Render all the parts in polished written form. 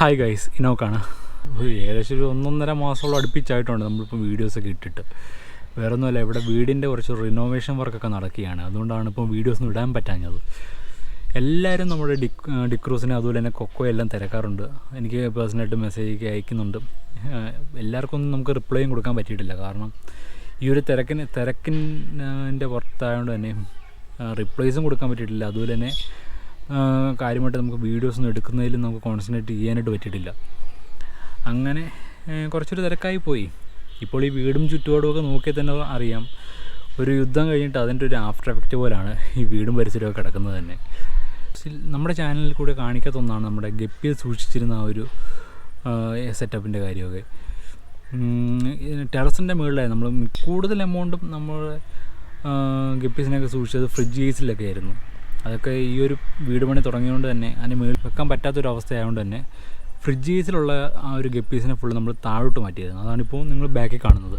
Hi guys, ഇനോക്കാണ്. ഏകദേശം ഒരു 1.5 മാസത്തോളം അടുപ്പിച്ചായിട്ടുണ്ട് നമ്മളിപ്പോൾ വീഡിയോസൊക്കെ ഇട്ടിട്ട്. വേറെ ഒന്നുമല്ല, ഇവിടെ വീടിൻ്റെ കുറച്ച് റിനോവേഷൻ വർക്കൊക്കെ നടക്കുകയാണ്. അതുകൊണ്ടാണ് ഇപ്പോൾ വീഡിയോസൊന്നും ഇടാൻ പറ്റാഞ്ഞത്. എല്ലാവരും നമ്മുടെ ഡിക്രൂസിനെ അതുപോലെ തന്നെ കൊക്കോ എല്ലാം തിരക്കാറുണ്ട്. എനിക്ക് പേഴ്സണലായിട്ട് മെസ്സേജൊക്കെ അയക്കുന്നുണ്ട്. എല്ലാവർക്കും ഒന്നും നമുക്ക് റിപ്ലൈയും കൊടുക്കാൻ പറ്റിയിട്ടില്ല. കാരണം ഈ ഒരു തിരക്കിൻ്റെ പുറത്തായതുകൊണ്ട് തന്നെ റിപ്ലൈസും കൊടുക്കാൻ പറ്റിയിട്ടില്ല. അതുപോലെ തന്നെ കാര്യമായിട്ട് നമുക്ക് വീഡിയോസൊന്നും എടുക്കുന്നതിലും നമുക്ക് കോൺസെൻട്രേറ്റ് ചെയ്യാനായിട്ട് പറ്റിയിട്ടില്ല. അങ്ങനെ കുറച്ചൊരു തിരക്കായി പോയി. ഇപ്പോൾ ഈ വീടും ചുറ്റുപാടുമൊക്കെ നോക്കിയാൽ തന്നെ അറിയാം, ഒരു യുദ്ധം കഴിഞ്ഞിട്ട് അതിൻ്റെ ഒരു ആഫ്റ്റർ എഫക്റ്റ് പോലാണ് ഈ വീടും പരിസരമൊക്കെ കിടക്കുന്നത് തന്നെ. നമ്മുടെ ചാനലിൽ കൂടെ കാണിക്കാത്ത ഒന്നാണ് നമ്മുടെ ഗപ്പിയിൽ സൂക്ഷിച്ചിരുന്ന ആ ഒരു സെറ്റപ്പിൻ്റെ കാര്യമൊക്കെ. ടെറസിൻ്റെ മുകളിലായി നമ്മൾ കൂടുതൽ എമൗണ്ടും നമ്മൾ ഗപ്പീസിനൊക്കെ സൂക്ഷിച്ചത് ഫ്രിഡ്ജ് കേസിലൊക്കെ ആയിരുന്നു. അതൊക്കെ ഈ ഒരു വീട് പണി തുടങ്ങിയതുകൊണ്ട് തന്നെ അതിന് മുകളിൽ വെക്കാൻ പറ്റാത്തൊരവസ്ഥയായതുകൊണ്ട് തന്നെ ഫ്രിഡ്ജ് കേസിലുള്ള ആ ഒരു ഗപ്പീസിനെ ഫുള്ള് നമ്മൾ താഴോട്ട് മാറ്റിയായിരുന്നു. അതാണിപ്പോൾ നിങ്ങൾ ബാക്കിൽ കാണുന്നത്.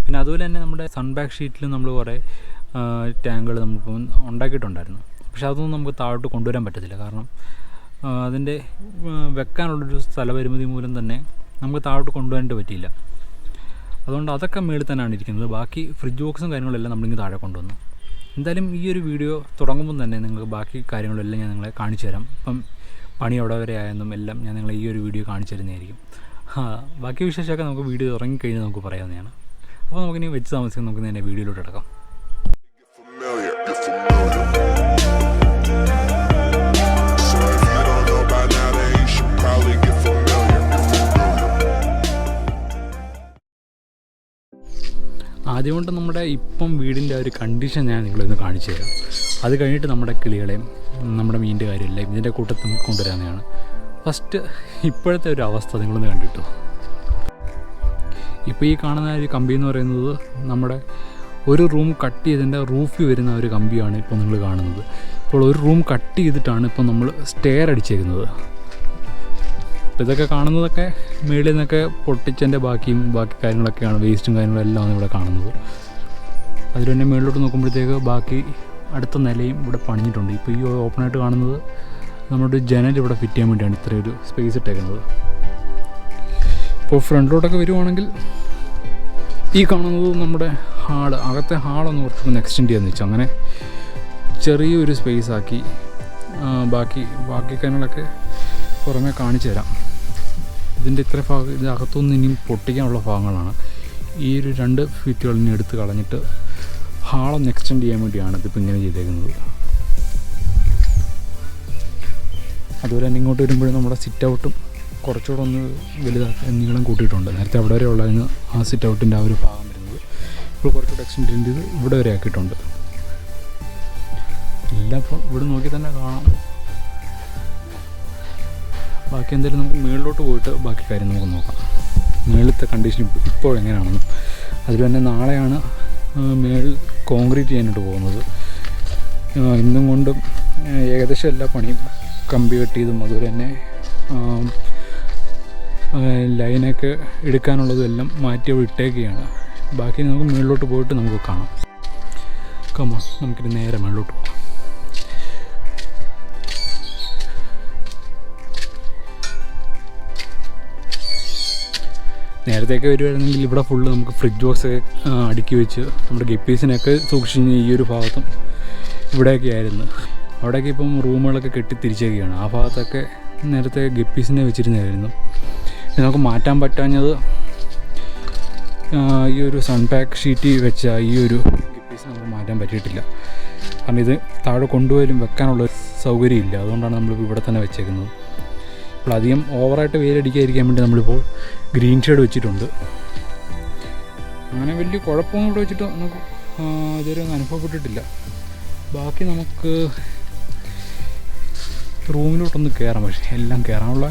പിന്നെ അതുപോലെ തന്നെ നമ്മുടെ സൺബാക്ക് ഷീറ്റിൽ നമ്മൾ കുറേ ടാങ്കുകൾ നമ്മളിപ്പോൾ ഉണ്ടാക്കിയിട്ടുണ്ടായിരുന്നു. പക്ഷേ അതൊന്നും നമുക്ക് താഴോട്ട് കൊണ്ടുവരാൻ പറ്റത്തില്ല. കാരണം അതിൻ്റെ വെക്കാനുള്ളൊരു സ്ഥലപരിമിതി മൂലം തന്നെ നമുക്ക് താഴോട്ട് കൊണ്ടുവരാനായിട്ട് പറ്റിയില്ല. അതുകൊണ്ട് അതൊക്കെ മുകളിൽ തന്നെയാണ് ഇരിക്കുന്നത്. ബാക്കി ഫ്രിഡ്ജ് ബോക്സും കാര്യങ്ങളെല്ലാം നമ്മളിങ്ങനെ താഴെ കൊണ്ടുവന്നു. എന്തായാലും ഈ ഒരു വീഡിയോ തുടങ്ങുമ്പോൾ തന്നെ നിങ്ങൾക്ക് ബാക്കി കാര്യങ്ങളെല്ലാം ഞാൻ നിങ്ങളെ കാണിച്ചു തരാം. ഇപ്പം പണി എവിടെ വരെ ആയെന്നും എല്ലാം ഞാൻ നിങ്ങളെ ഈ ഒരു വീഡിയോ കാണിച്ചു തരുന്നതായിരിക്കും. ബാക്കി വിശേഷമൊക്കെ നമുക്ക് വീഡിയോ തുടങ്ങിക്കഴിഞ്ഞാൽ നമുക്ക് പറയാവുന്നതാണ്. അപ്പോൾ നമുക്കിനി വെച്ച് താമസിക്കാൻ നമുക്ക് തന്നെ വീഡിയോയിലോട്ട് കിടക്കാം. ആദ്യമായിട്ട് നമ്മുടെ ഇപ്പം വീടിൻ്റെ ആ ഒരു കണ്ടീഷൻ ഞാൻ നിങ്ങളൊന്ന് കാണിച്ചു തരാം. അത് കഴിഞ്ഞിട്ട് നമ്മുടെ കിളികളെയും നമ്മുടെ മീനിൻ്റെ കാര്യമില്ല ഇതിൻ്റെ കൂട്ടത്തിൽ നമുക്ക് കൊണ്ടുവരാവുന്നതാണ്. ഫസ്റ്റ് ഇപ്പോഴത്തെ ഒരു അവസ്ഥ നിങ്ങളൊന്ന് കണ്ടിട്ടു. ഇപ്പോൾ ഈ കാണുന്ന ഒരു കമ്പി എന്ന് പറയുന്നത് നമ്മുടെ ഒരു റൂം കട്ട് ചെയ്തതിൻ്റെ റൂഫിൽ വരുന്ന ഒരു കമ്പിയാണ് ഇപ്പോൾ നിങ്ങൾ കാണുന്നത്. ഇപ്പോൾ ഒരു റൂം കട്ട് ചെയ്തിട്ടാണ് ഇപ്പോൾ നമ്മൾ സ്റ്റെയർ അടിച്ചേക്കുന്നത്. അപ്പോൾ ഇതൊക്കെ കാണുന്നതൊക്കെ മേളിൽ നിന്നൊക്കെ പൊട്ടിച്ചതിൻ്റെ ബാക്കി കാര്യങ്ങളൊക്കെയാണ്, വേസ്റ്റും കാര്യങ്ങളെല്ലാം ഇവിടെ കാണുന്നത്. അതിൽ തന്നെ മേളിലോട്ട് നോക്കുമ്പോഴത്തേക്ക് ബാക്കി അടുത്ത നിലയും ഇവിടെ പണിഞ്ഞിട്ടുണ്ട്. ഇപ്പോൾ ഈ ഓപ്പണായിട്ട് കാണുന്നത് നമ്മുടെ ജനൽ ഇവിടെ ഫിറ്റ് ചെയ്യാൻ വേണ്ടിയാണ് ഇത്രയൊരു സ്പേസ് ഇട്ടേക്കുന്നത്. ഇപ്പോൾ ഫ്രണ്ടിലോട്ടൊക്കെ വരുവാണെങ്കിൽ ഈ കാണുന്നത് നമ്മുടെ ഹാള്, അകത്തെ ഹാളൊന്ന് കുറച്ചൊന്ന് എക്സ്റ്റെൻഡ് ചെയ്യാമെന്ന് വെച്ചു. അങ്ങനെ ചെറിയൊരു സ്പേസ് ആക്കി ബാക്കി കാര്യങ്ങളൊക്കെ പുറമേ കാണിച്ചു തരാം. ഇതിൻ്റെ ഇത്ര ഭാഗം ഇത് അകത്തുനിന്ന് ഇനിയും പൊട്ടിക്കാനുള്ള ഭാഗങ്ങളാണ്. ഈ ഒരു 2 ഫീറ്റുകൾ ഇനി എടുത്ത് കളഞ്ഞിട്ട് ഹാളൊന്ന് എക്സ്റ്റെൻഡ് ചെയ്യാൻ വേണ്ടിയാണ് ഇതിപ്പോൾ ഇങ്ങനെ ചെയ്തേക്കുന്നത്. അതുപോലെ തന്നെ ഇങ്ങോട്ട് വരുമ്പോഴും നമ്മുടെ സിറ്റ് ഔട്ടും കുറച്ചുകൂടെ ഒന്ന് വലുതാക്കി നീളം കൂട്ടിയിട്ടുണ്ട്. നേരത്തെ അവിടെ വരെ ഉള്ളതിന് ആ സിറ്റ് ഔട്ടിൻ്റെ ആ ഒരു ഭാഗം വരുന്നത് ഇപ്പോൾ കുറച്ചുകൂടെ എക്സ്റ്റെൻഡ് ചെയ്ത് ഇവിടെ വരെ ആക്കിയിട്ടുണ്ട്. എല്ലാം ഇപ്പോൾ ഇവിടെ നോക്കി തന്നെ കാണാം. ബാക്കി എന്തായാലും നമുക്ക് മുകളിലോട്ട് പോയിട്ട് ബാക്കി കാര്യം നമുക്ക് നോക്കാം. മുകളിലത്തെ കണ്ടീഷൻ ഇപ്പോൾ എങ്ങനെയാണെന്നും അതിൽ തന്നെ നാളെയാണ് മേളിൽ കോൺക്രീറ്റ് ചെയ്യാനായിട്ട് പോകുന്നത്. ഇന്നും കൊണ്ടും ഏകദേശം എല്ലാ പണിയും കമ്പി കെട്ടിയതും അതുപോലെ തന്നെ ലൈനൊക്കെ എടുക്കാനുള്ളതും എല്ലാം മാറ്റി ഇട്ടേക്കുകയാണ്. ബാക്കി നമുക്ക് മുകളിലോട്ട് പോയിട്ട് നമുക്ക് കാണാം. കമോൺ, നമുക്കിത് നേരെ മുകളിലോട്ട് പോകാം. നേരത്തെയൊക്കെ വരുവായിരുന്നെങ്കിൽ ഇവിടെ ഫുള്ള് നമുക്ക് ഫ്രിഡ്ജ് ബോക്സൊക്കെ അടുക്കി വെച്ച് നമ്മുടെ ഗപ്പീസിനൊക്കെ സൂക്ഷിച്ച് ഈ ഒരു ഭാഗത്തും ഇവിടെയൊക്കെ ആയിരുന്നു. അവിടെയൊക്കെ ഇപ്പം റൂമുകളൊക്കെ കെട്ടി തിരിച്ചേക്കുകയാണ്. ആ ഭാഗത്തൊക്കെ നേരത്തെ ഗപ്പീസിനെ വെച്ചിരുന്നതായിരുന്നു. നമുക്ക് മാറ്റാൻ പറ്റാഞ്ഞത് ഈ ഒരു സൺപാക്ക് ഷീറ്റ് വെച്ച ഈ ഒരു ഗപ്പീസ് നമുക്ക് മാറ്റാൻ പറ്റിയിട്ടില്ല. കാരണം ഇത് താഴെ കൊണ്ടുപോയാലും വെക്കാനുള്ള സൗകര്യമില്ല. അതുകൊണ്ടാണ് നമ്മളിപ്പോൾ ഇവിടെ തന്നെ വെച്ചേക്കുന്നത്. അപ്പോൾ അധികം ഓവറായിട്ട് വെയിലടിക്കാതിരിക്കാൻ വേണ്ടി നമ്മളിപ്പോൾ ഗ്രീൻ ഷെയ്ഡ് വെച്ചിട്ടുണ്ട്. അങ്ങനെ വലിയ കുഴപ്പമൊന്നും ഇവിടെ വെച്ചിട്ട് നമുക്ക് ഇതുവരെ ഒന്നും അനുഭവപ്പെട്ടിട്ടില്ല. ബാക്കി നമുക്ക് റൂമിലോട്ടൊന്ന് കയറാം. പക്ഷേ എല്ലാം കയറാനുള്ള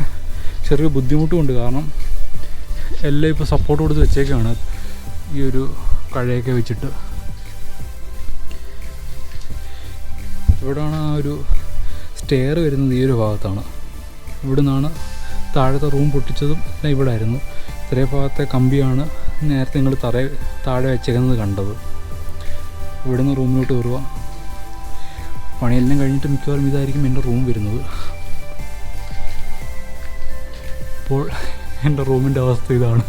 ചെറിയ ബുദ്ധിമുട്ടുമുണ്ട്. കാരണം എല്ലാം ഇപ്പോൾ സപ്പോർട്ട് കൊടുത്ത് വെച്ചേക്കാണ് ഈ ഒരു കഴയൊക്കെ വെച്ചിട്ട്. ഇവിടെയാണ് ആ ഒരു സ്റ്റെയർ വരുന്നത്, ഈ ഒരു ഭാഗത്താണ്. ഇവിടെ നിന്നാണ് താഴത്തെ റൂം പൊട്ടിച്ചതും ഇവിടെ ആയിരുന്നു. ഇത്രയും ഭാഗത്തെ കമ്പിയാണ് നേരത്തെ നിങ്ങൾ താഴെ വെച്ചേക്കുന്നത് കണ്ടത്. ഇവിടെ നിന്ന് റൂമിലോട്ട് കയറുക. പണിയെല്ലാം കഴിഞ്ഞിട്ട് മിക്കവാറും ഇതായിരിക്കും എൻ്റെ റൂം വരുന്നത്. ഇപ്പോൾ എൻ്റെ റൂമിൻ്റെ അവസ്ഥ ഇതാണ്.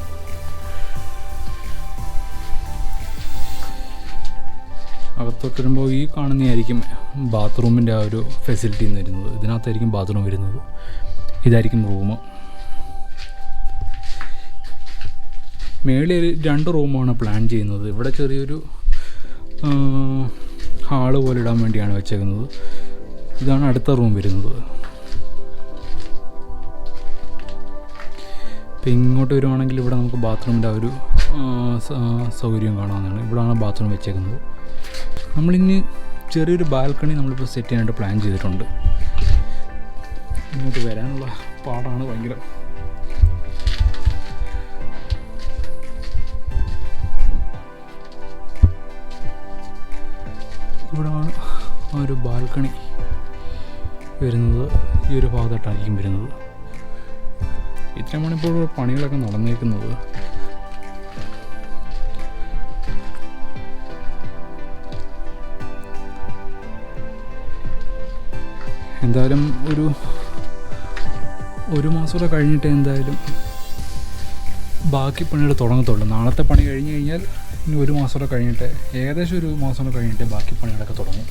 അകത്തോട്ട് വരുമ്പോൾ ഈ കാണുന്നതായിരിക്കും ബാത്റൂമിൻ്റെ ആ ഒരു ഫെസിലിറ്റി എന്ന് വരുന്നത്. ഇതിനകത്തായിരിക്കും ബാത്റൂം വരുന്നത്. ഇതായിരിക്കും റൂം. മേളിൽ 2 റൂമാണ് പ്ലാൻ ചെയ്യുന്നത്. ഇവിടെ ചെറിയൊരു ഹാള് പോലെ ഇടാൻ വേണ്ടിയാണ് വെച്ചേക്കുന്നത്. ഇതാണ് അടുത്ത റൂം വരുന്നത്. ഇപ്പം ഇങ്ങോട്ട് വരുവാണെങ്കിൽ ഇവിടെ നമുക്ക് ബാത്റൂമിൻ്റെ ആ ഒരു സൗകര്യം കാണാവുന്നതാണ്. ഇവിടെയാണ് ബാത്റൂം വെച്ചേക്കുന്നത്. നമ്മളിനി ചെറിയൊരു ബാൽക്കണി നമ്മളിപ്പോൾ സെറ്റ് ചെയ്യാനായിട്ട് പ്ലാൻ ചെയ്തിട്ടുണ്ട്. ഇങ്ങോട്ട് വരാനുള്ള പാടാണ് ഭയങ്കര. ഇവിടെയാണ് ആ ഒരു ബാൽക്കണി വരുന്നത്. ഈ ഒരു ഭാഗത്തായിട്ടായിരിക്കും വരുന്നത്. ഇത്രയുമാണ് ഇപ്പോൾ പണികളൊക്കെ നടന്നേക്കുന്നത്. എന്തായാലും ഒരു മാസമൂടെ കഴിഞ്ഞിട്ട് എന്തായാലും ബാക്കി പണികൾ തുടങ്ങത്തുള്ളൂ. നാളത്തെ പണി കഴിഞ്ഞ് കഴിഞ്ഞാൽ ഇനി 1 മാസമൂടെ കഴിഞ്ഞിട്ട്, ഏകദേശം 1 മാസമൂടെ കഴിഞ്ഞിട്ട് ബാക്കി പണികളൊക്കെ തുടങ്ങും.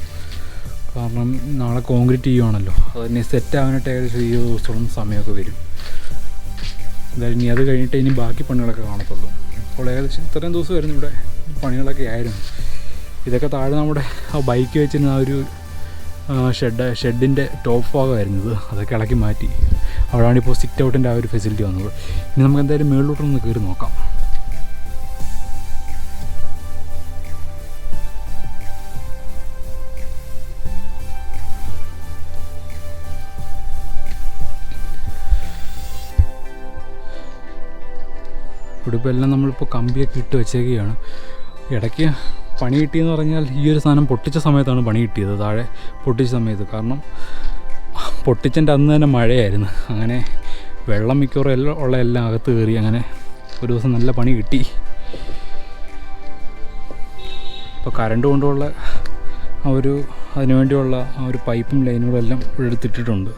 കാരണം നാളെ കോൺക്രീറ്റ് ചെയ്യുവാണല്ലോ. അത് തന്നെ സെറ്റ് ആകാനായിട്ട് ഏകദേശം 20 ദിവസത്തോളം സമയമൊക്കെ വരും. എന്തായാലും ഇനി അത് കഴിഞ്ഞിട്ട് ഇനി ബാക്കി പണികളൊക്കെ കാണത്തുള്ളൂ. അപ്പോൾ ഏകദേശം ഇത്രയും ദിവസമായിരുന്നു ഇവിടെ പണികളൊക്കെ ആയിരുന്നു. ഇതൊക്കെ താഴെ നമ്മുടെ ആ ബൈക്ക് വെച്ചിരുന്ന ആ ഒരു ഷെഡിൻ്റെ ടോപ്പ് ഭാഗമായിരുന്നത്. അതൊക്കെ ഇളക്കി മാറ്റി. അവിടെയാണ് ഇപ്പോൾ സിറ്റ് ഔട്ടിൻ്റെ ആ ഒരു ഫെസിലിറ്റി വന്നത്. ഇനി നമുക്ക് എന്തായാലും മുകളിലോട്ടൊന്ന് കയറി നോക്കാം. ഇവിടെ ഇപ്പോൾ എല്ലാം നമ്മളിപ്പോൾ കമ്പിയൊക്കെ ഇട്ട് വെച്ചേക്കുകയാണ്. ഇടയ്ക്ക് പണി കിട്ടിയെന്ന് പറഞ്ഞാൽ ഈ ഒരു സാധനം പൊട്ടിച്ച സമയത്താണ് പണി കിട്ടിയത്. താഴെ പൊട്ടിച്ച സമയത്ത്. കാരണം പൊട്ടിച്ചതിൻ്റെ അന്ന് തന്നെ മഴയായിരുന്നു. അങ്ങനെ വെള്ളം മിക്കവാറും എല്ലാം അകത്ത് കയറി. അങ്ങനെ ഒരു ദിവസം നല്ല പണി കിട്ടി. ഇപ്പോൾ കറണ്ട് കൊണ്ടുള്ള അതിനുവേണ്ടിയുള്ള ആ ഒരു പൈപ്പും ലൈനുകളും എല്ലാം ഇവിടെ എടുത്തിട്ടിട്ടുണ്ട്.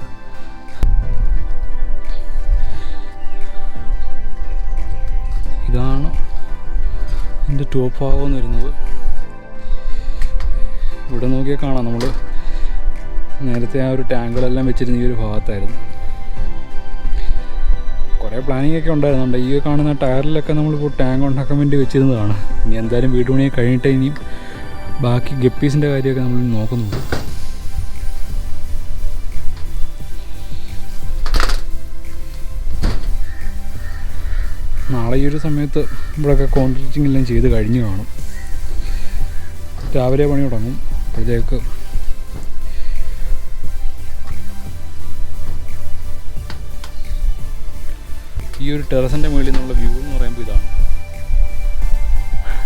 ഇതാണ് എൻ്റെ ടോപ്പ് ഭാഗം വരുന്നത്. ഇവിടെ നോക്കിയാൽ കാണാം, നമ്മൾ നേരത്തെ ആ ഒരു ടാങ്കുകളെല്ലാം വെച്ചിരുന്ന ഈ ഒരു ഭാഗത്തായിരുന്നു. കുറേ പ്ലാനിങ് ഒക്കെ ഉണ്ടായിരുന്നുണ്ട്. ഈ കാണുന്ന ടയറിലൊക്കെ നമ്മളിപ്പോൾ ടാങ്ക് ഉണ്ടാക്കാൻ വേണ്ടി വെച്ചിരുന്നതാണ്. ഇനി എന്തായാലും വീട് പണി കഴിഞ്ഞിട്ട് ഇനിയും ബാക്കി ഗപ്പീസിൻ്റെ കാര്യമൊക്കെ നമ്മൾ നോക്കുന്നുണ്ട്. നാളെ ഈ ഒരു സമയത്ത് ഇവിടെയൊക്കെ കോൺക്രീറ്റിംഗ് എല്ലാം ചെയ്ത് കഴിഞ്ഞ് കാണും. രാവിലെ പണി തുടങ്ങും. അപ്പോഴത്തേക്ക് ഈ ഒരു ടെറസിൻ്റെ മുകളിൽ നിന്നുള്ള വ്യൂ എന്ന് പറയുമ്പോൾ ഇതാണ്.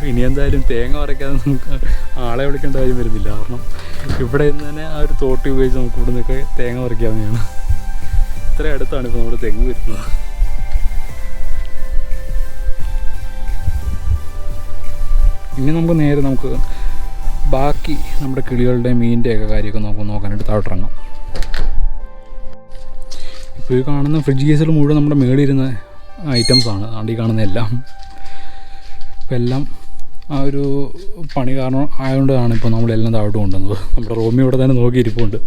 ഇനി എന്തായാലും തേങ്ങ വരയ്ക്കാതെ നമുക്ക് ആളെ വിളിക്കേണ്ട കാര്യം വരുന്നില്ല. കാരണം ഇവിടെ നിന്ന് തന്നെ ആ ഒരു തോട്ടി ഉപയോഗിച്ച് നമുക്ക് ഇവിടെ നിന്നൊക്കെ തേങ്ങ വരയ്ക്കാവുന്നതാണ്. ഇത്ര അടുത്താണ് ഇപ്പോൾ നമ്മുടെ തെങ്ങ് വരുന്നത്. ഇനി നമുക്ക് ബാക്കി നമ്മുടെ കിളികളുടെ മീനിൻ്റെയൊക്കെ കാര്യമൊക്കെ നോക്കാനായിട്ട് താഴോട്ടിറങ്ങാം. ഇപ്പോൾ ഈ കാണുന്ന ഫ്രിഡ്ജ് കേസിൽ മുഴുവൻ നമ്മുടെ മേളിലിരുന്ന ഐറ്റംസാണ്. ആണ്ട് ഈ കാണുന്നതെല്ലാം. ഇപ്പം എല്ലാം ആ ഒരു പണി കാരണം ആയതുകൊണ്ടാണ് ഇപ്പോൾ നമ്മളെല്ലാം താഴോട്ട് കൊണ്ടുവന്നത്. നമ്മുടെ റൂമിൽ ഇവിടെ തന്നെ നോക്കിയിരിപ്പുണ്ട്.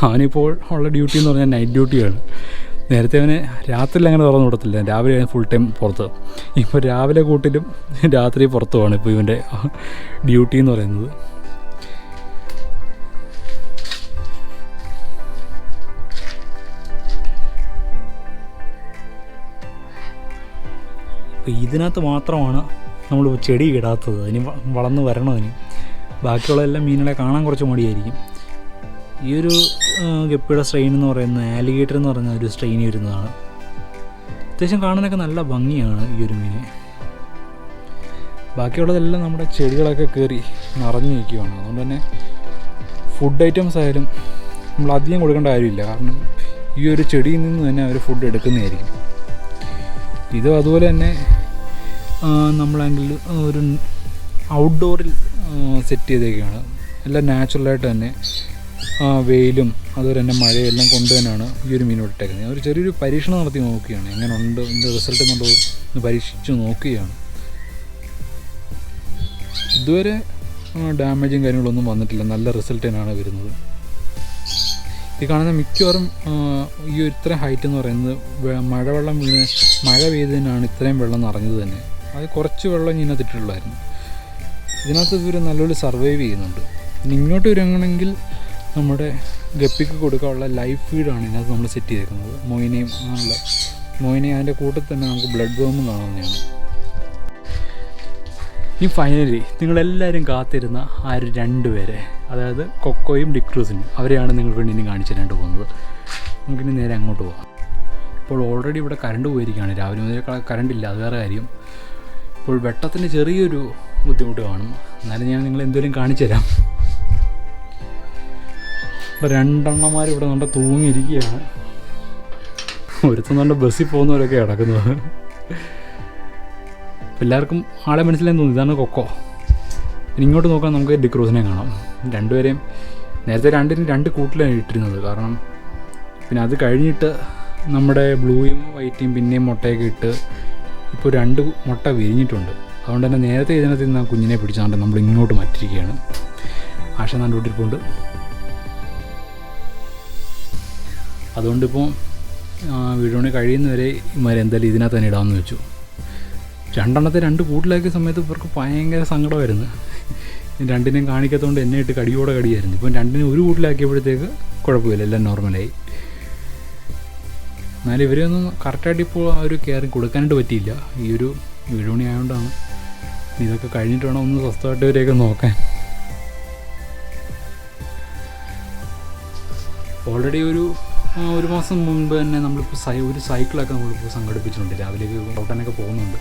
അവനിപ്പോൾ ഉള്ള ഡ്യൂട്ടി എന്ന് പറഞ്ഞാൽ നൈറ്റ് ഡ്യൂട്ടിയാണ്. നേരത്തെ അവന് രാത്രിയിൽ അങ്ങനെ തുറന്നു വിടത്തില്ല. രാവിലെ ഫുൾ ടൈം പുറത്ത്. ഇപ്പോൾ രാവിലെ കൂട്ടിലും രാത്രി പുറത്തുമാണ് ഇപ്പോൾ ഇവൻ്റെ ഡ്യൂട്ടി എന്ന് പറയുന്നത്. ഇപ്പോൾ ഇതിനകത്ത് മാത്രമാണ് നമ്മൾ ചെടി ഇടാത്തത്. അതിന് വളർന്ന് വരണം. അതിന് ബാക്കിയുള്ളതെല്ലാം മീനുകളെ കാണാൻ കുറച്ച് മടിയായിരിക്കും. ഈ ഒരു ഗപ്പിയുടെ സ്ട്രെയിൻ എന്ന് പറയുന്നത് ആലിഗേറ്റർ എന്ന് പറയുന്ന ഒരു സ്ട്രെയിൻ വരുന്നതാണ്. അത്യാവശ്യം കാണാനൊക്കെ നല്ല ഭംഗിയാണ് ഈ ഒരു മീനെ. ബാക്കിയുള്ളതെല്ലാം നമ്മുടെ ചെടികളൊക്കെ കയറി നിറഞ്ഞു നിൽക്കുകയാണ്. അതുകൊണ്ട് തന്നെ ഫുഡ് ഐറ്റംസ് ആയാലും നമ്മൾ അധികം കൊടുക്കേണ്ട കാര്യമില്ല. കാരണം ഈ ഒരു ചെടിയിൽ നിന്ന് തന്നെ അവർ ഫുഡ് എടുക്കുന്നതായിരിക്കും. ഇത് അതുപോലെ തന്നെ നമ്മളെങ്കിൽ ഒരു ഔട്ട്ഡോറിൽ സെറ്റ് ചെയ്തേക്കുകയാണ്. എല്ലാം നാച്ചുറലായിട്ട് തന്നെ വെയിലും അതുപോലെ തന്നെ മഴയെല്ലാം കൊണ്ട് തന്നെയാണ് ഈ ഒരു മീൻ ഇട്ടേക്കുന്നത്. ഞാൻ ഒരു ചെറിയൊരു പരീക്ഷണം നടത്തി നോക്കുകയാണ്, എങ്ങനെ ഉണ്ട് ഇതിൻ്റെ റിസൾട്ട് എന്നുള്ളത് ഒന്ന് പരീക്ഷിച്ച് നോക്കുകയാണ്. ഇതുവരെ ഡാമേജും കാര്യങ്ങളൊന്നും വന്നിട്ടില്ല, നല്ല റിസൾട്ട് തന്നെയാണ് വരുന്നത്. ഈ കാണുന്ന മിക്കവാറും ഈ ഒരു ഇത്രയും ഹൈറ്റ് എന്ന് പറയുന്നത് മഴവെള്ളം വീണ് മഴ പെയ്തതിനാണ് ഇത്രയും വെള്ളം നിറഞ്ഞത് തന്നെ. അത് കുറച്ച് വെള്ളം ഇതിനകത്ത് ഇട്ടിട്ടുള്ളായിരുന്നു. ഇതിനകത്ത് ഇവർ നല്ലപോലെ സർവൈവ് ചെയ്യുന്നുണ്ട്. ഇനി ഇങ്ങോട്ട് വരുവാണെങ്കിൽ നമ്മുടെ ഗപ്പിക്ക് കൊടുക്കാനുള്ള ലൈഫ് ഫീഡാണ് ഇതിനകത്ത് നമ്മൾ സെറ്റ് ചെയ്തേക്കുന്നത്. മൊയിനെയും അതിൻ്റെ കൂട്ടത്തിൽ തന്നെ നമുക്ക് ബ്ലഡ് വേമും കാണാവുന്നതാണ്. ഈ ഫൈനലി നിങ്ങളെല്ലാവരും കാത്തിരുന്ന ആ ഒരു 2 പേരെ, അതായത് കൊക്കോയും ഡിക്രൂസിനും, അവരെയാണ് നിങ്ങൾക്ക് വേണ്ടി ഇനി കാണിച്ചു തരാണ്ട് പോകുന്നത്. നമുക്കിനി നേരെ അങ്ങോട്ട് പോകാം. ഇപ്പോൾ ഓൾറെഡി ഇവിടെ കറണ്ട് പോയിരിക്കുകയാണ്, രാവിലെ മുതൽ കറണ്ടില്ല, അത് വേറെ കാര്യം. ഇപ്പോൾ വെട്ടത്തിന് ചെറിയൊരു ബുദ്ധിമുട്ട് കാണും, എന്നാലും ഞാൻ നിങ്ങൾ എന്തെങ്കിലും കാണിച്ചു തരാം. ഇപ്പോൾ 2 അണ്ണന്മാർ ഇവിടെ നല്ല തൂങ്ങിയിരിക്കുകയാണ്. ഒരുത്തം നല്ല ബസ്സിൽ പോകുന്നവരൊക്കെ കിടക്കുന്നത്. എല്ലാവർക്കും ആളെ മനസ്സിലായി തോന്നി, ഇതാണ് കൊക്കോ. ഇനി ഇങ്ങോട്ട് നോക്കാൻ നമുക്ക് ഡിക്രൂസിനെ കാണാം. 2 പേരെയും നേരത്തെ 2 കൂട്ടിലാണ് ഇട്ടിരുന്നത്. കാരണം പിന്നെ അത് കഴിഞ്ഞിട്ട് നമ്മുടെ ബ്ലൂയും വൈറ്റും പിന്നെയും മുട്ടയൊക്കെ ഇട്ട് ഇപ്പോൾ 2 മുട്ട വിരിഞ്ഞിട്ടുണ്ട്. അതുകൊണ്ട് തന്നെ നേരത്തെ ഇതിനകത്ത് നിന്ന് ആ കുഞ്ഞിനെ പിടിച്ചാണ്ട് നമ്മൾ ഇങ്ങോട്ട് മാറ്റിയിരിക്കുകയാണ്. ആശ നണ്ടുകൊണ്ടിരിപ്പുണ്ട്. അതുകൊണ്ടിപ്പോൾ വീഡിയോ കഴിയുന്നവരെ ഇമാരെ എന്തായാലും ഇതിനകത്ത് തന്നെ ഇടാമെന്ന് വെച്ചു. 2 എണ്ണത്തെ 2 കൂട്ടിലാക്കിയ സമയത്ത് ഇവർക്ക് ഭയങ്കര സങ്കടമായിരുന്നു. 2നെയും കാണിക്കാത്തതുകൊണ്ട് എന്നെ ഇട്ട് കടിയോടെ കടിയായിരുന്നു. ഇപ്പം 2നെ ഒരു കൂട്ടിലാക്കിയപ്പോഴത്തേക്ക് കുഴപ്പമില്ല, എല്ലാം നോർമലായി. എന്നാലും ഇവരെയൊന്നും കറക്റ്റായിട്ട് ഇപ്പോൾ ആ ഒരു കെയറിങ് കൊടുക്കാനായിട്ട് പറ്റിയില്ല. ഈ ഒരു വീഡിയോ ആയതുകൊണ്ടാണ്. ഇതൊക്കെ കഴിഞ്ഞിട്ട് വേണം ഒന്ന് സ്വസ്ഥമായിട്ട് ഇവരെയൊക്കെ നോക്കാൻ. ഓൾറെഡി ഒരു മാസം മുൻപ് തന്നെ നമ്മളിപ്പോൾ ഒരു സൈക്കിളൊക്കെ നമ്മളിപ്പോൾ സംഘടിപ്പിച്ചിട്ടുണ്ട്. രാവിലേക്ക് ഓട്ടാനൊക്കെ പോകുന്നുണ്ട്.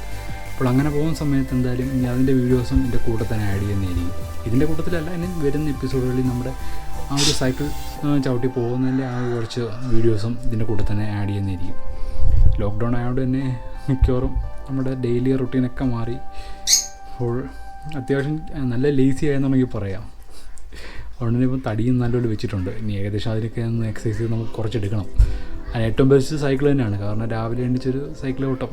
അപ്പോൾ അങ്ങനെ പോകുന്ന സമയത്ത് എന്തായാലും ഇനി അതിൻ്റെ വീഡിയോസും ഇതിൻ്റെ കൂട്ടത്തിൽ തന്നെ ആഡ് ചെയ്യുന്നതായിരിക്കും. ഇതിൻ്റെ കൂട്ടത്തിലല്ല, ഇനി വരുന്ന എപ്പിസോഡുകളിൽ നമ്മുടെ ആ ഒരു സൈക്കിൾ ചവിട്ടി പോകുന്നതിൻ്റെ ആ കുറച്ച് വീഡിയോസും ഇതിൻ്റെ കൂട്ടത്തിൽ തന്നെ ആഡ് ചെയ്യുന്നതായിരിക്കും. ലോക്ക്ഡൗൺ ആയതുകൊണ്ട് തന്നെ മിക്കവാറും നമ്മുടെ ഡെയിലി റൊട്ടീനൊക്കെ മാറി. അപ്പോൾ അത്യാവശ്യം നല്ല ലേസി ആയെന്നുണ്ടെങ്കിൽ പറയാം. അതുകൊണ്ട് തന്നെ ഇപ്പം തടിയും നല്ലപോലെ വെച്ചിട്ടുണ്ട്. ഇനി ഏകദേശം അതിനൊക്കെ ഒന്ന് എക്സസൈസ് ചെയ്ത് നമുക്ക് കുറച്ചെടുക്കണം. അതിന് ഏറ്റവും ബെസ്റ്റ് സൈക്കിൾ തന്നെയാണ്. കാരണം രാവിലെ എണീച്ചൊരു സൈക്കിൾ ഓട്ടം,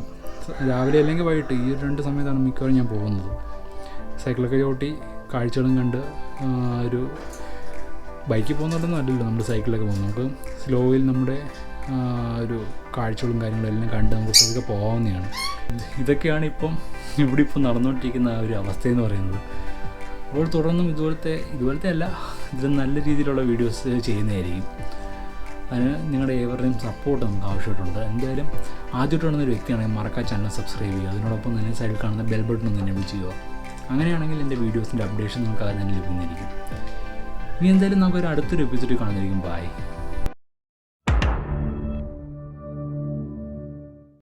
രാവിലെ അല്ലെങ്കിൽ വൈകിട്ട് ഈ 2 സമയത്താണ് മിക്കവാറും ഞാൻ പോകുന്നത്. സൈക്കിളൊക്കെ ചവിട്ടി കാഴ്ചകളും കണ്ട്, ഒരു ബൈക്കിൽ പോകുന്നുണ്ടെന്നും അല്ലല്ലോ നമ്മൾ സൈക്കിളൊക്കെ പോകുന്നത്. നമുക്ക് സ്ലോയിൽ നമ്മുടെ ഒരു കാഴ്ചകളും കാര്യങ്ങളും എല്ലാം കണ്ട് നമുക്ക് ഇതൊക്കെ പോകാവുന്നതാണ്. ഇതൊക്കെയാണ് ഇവിടെ നടന്നുകൊണ്ടിരിക്കുന്ന ആ ഒരു അവസ്ഥയെന്ന് പറയുന്നത്. അപ്പോൾ തുടർന്നും ഇതുപോലത്തെ അല്ല, ഇതിലും നല്ല രീതിയിലുള്ള വീഡിയോസ് ചെയ്യുന്നതായിരിക്കും. അതിന് നിങ്ങളുടെ ഏവരുടെയും സപ്പോർട്ട് നമുക്ക് ആവശ്യമായിട്ടുണ്ട്. എന്തായാലും ആദ്യമായിട്ട് ഒരു വ്യക്തിയാണെങ്കിൽ മറക്കാ ചാനൽ സബ്സ്ക്രൈബ് ചെയ്യുക. അതിനോടൊപ്പം തന്നെ സൈഡിൽ കാണുന്ന ബെൽ ബട്ടൺ ഒന്ന് എനേബിൾ ചെയ്യുക. അങ്ങനെയാണെങ്കിൽ എൻ്റെ വീഡിയോസിൻ്റെ അപ്ഡേഷൻ നമുക്ക് അത് തന്നെ ലഭിക്കുന്നതായിരിക്കും. ഇനി എന്തായാലും നമുക്കൊരു അടുത്തൊരു എപ്പിസോഡിൽ കാണുന്നതായിരിക്കും. ബൈ.